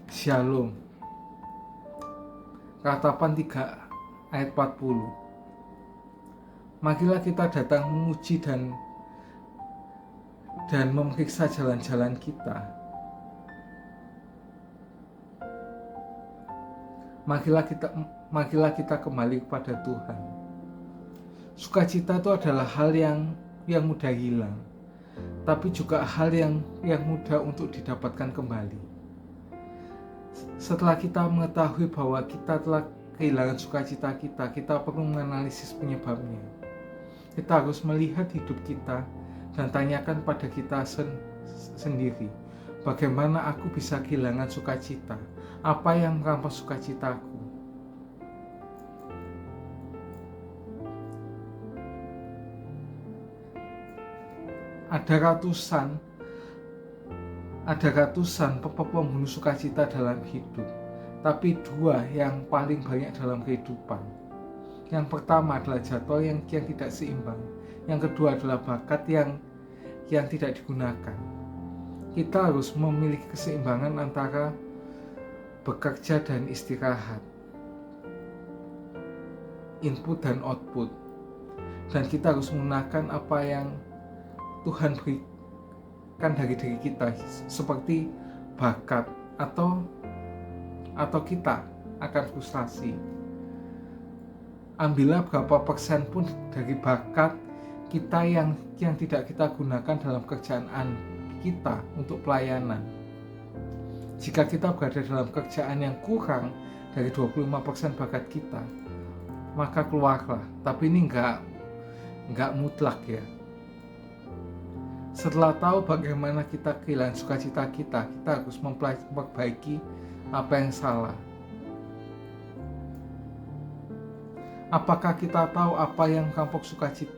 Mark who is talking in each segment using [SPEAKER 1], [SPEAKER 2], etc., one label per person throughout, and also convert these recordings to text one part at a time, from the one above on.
[SPEAKER 1] Shalom. Ratapan 3 ayat 40. Marilah kita datang menguji dan memeriksa jalan-jalan kita. Marilah kita kembali kepada Tuhan. Sukacita itu adalah hal yang mudah hilang, tapi juga hal yang mudah untuk didapatkan kembali. Setelah kita mengetahui bahwa kita telah kehilangan sukacita kita perlu menganalisis penyebabnya. Kita harus melihat hidup kita dan tanyakan pada kita sendiri, bagaimana aku bisa kehilangan sukacita? Apa yang merampas sukacitaku? Ada ratusan pembunuh sukacita dalam hidup, tapi 2 yang paling banyak dalam kehidupan. Yang pertama adalah jadwal yang tidak seimbang. Yang kedua adalah bakat yang tidak digunakan. Kita harus memiliki keseimbangan antara bekerja dan istirahat, input dan output. Dan kita harus menggunakan apa yang Tuhan berikan dari diri kita, seperti bakat atau kita akan frustasi. Ambillah berapa persen pun dari bakat kita yang tidak kita gunakan dalam kerjaan kita untuk pelayanan. Jika kita berada dalam kerjaan yang kurang dari 25% bakat kita, maka keluarlah. Tapi ini enggak mutlak ya. Setelah tahu bagaimana kita kehilangan sukacita kita harus memperbaiki apa yang salah. Apakah kita tahu apa yang merampok sukacita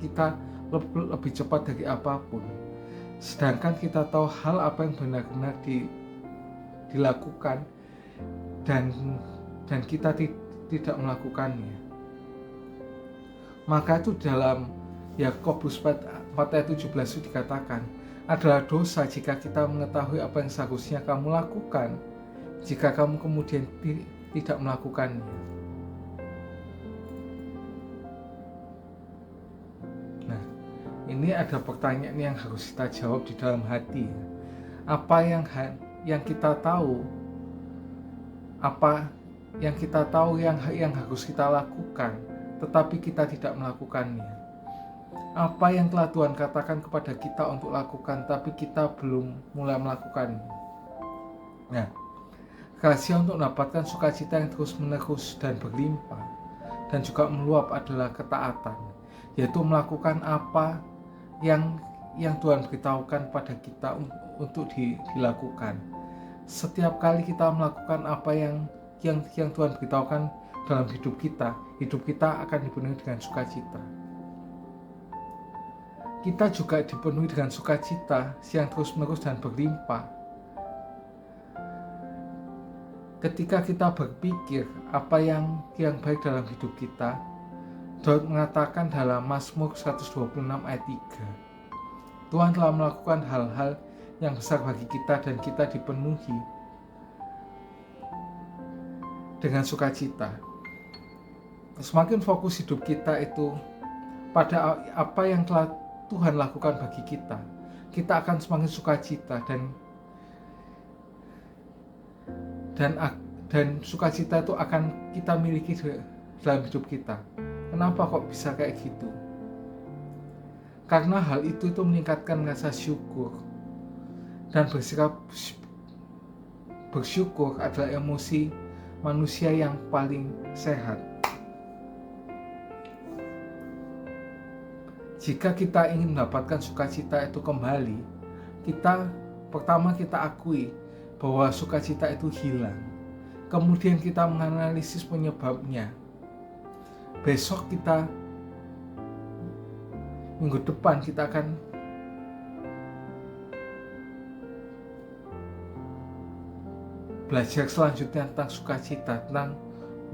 [SPEAKER 1] kita lebih cepat dari apapun? Sedangkan kita tahu hal apa yang benar-benar dilakukan dan kita tidak melakukannya. Maka itu dalam Yakobus 4 ayat 17 itu dikatakan, adalah dosa jika kita mengetahui apa yang seharusnya kamu lakukan, jika kamu kemudian tidak melakukannya. Nah, ini ada pertanyaan yang harus kita jawab di dalam hati. Apa yang kita tahu, apa yang kita tahu yang harus kita lakukan, tetapi kita tidak melakukannya. Apa yang telah Tuhan katakan kepada kita untuk lakukan, tapi kita belum mulai melakukannya. Nah, rahasia untuk mendapatkan sukacita yang terus-menerus dan berlimpah dan juga meluap adalah ketaatan, yaitu melakukan apa yang Tuhan beritahukan pada kita untuk dilakukan. Setiap kali kita melakukan apa yang Tuhan beritahukan dalam hidup kita akan dipenuhi dengan sukacita. Kita juga dipenuhi dengan sukacita yang terus-menerus dan berlimpah ketika kita berpikir apa yang baik dalam hidup kita. Daud mengatakan dalam Mazmur 126 ayat 3, Tuhan telah melakukan hal-hal yang besar bagi kita dan kita dipenuhi dengan sukacita. Semakin fokus hidup kita itu pada apa yang telah Tuhan lakukan bagi kita akan semakin sukacita dan sukacita itu akan kita miliki dalam hidup kita. Kenapa kok bisa kayak gitu? Karena hal itu meningkatkan rasa syukur, dan bersikap bersyukur adalah emosi manusia yang paling sehat. Jika kita ingin mendapatkan sukacita itu kembali, pertama kita akui bahwa sukacita itu hilang. Kemudian kita menganalisis penyebabnya. Besok minggu depan kita akan belajar selanjutnya tentang sukacita, tentang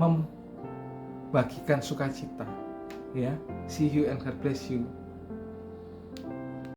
[SPEAKER 1] membagikan sukacita. Ya, see you and God bless you.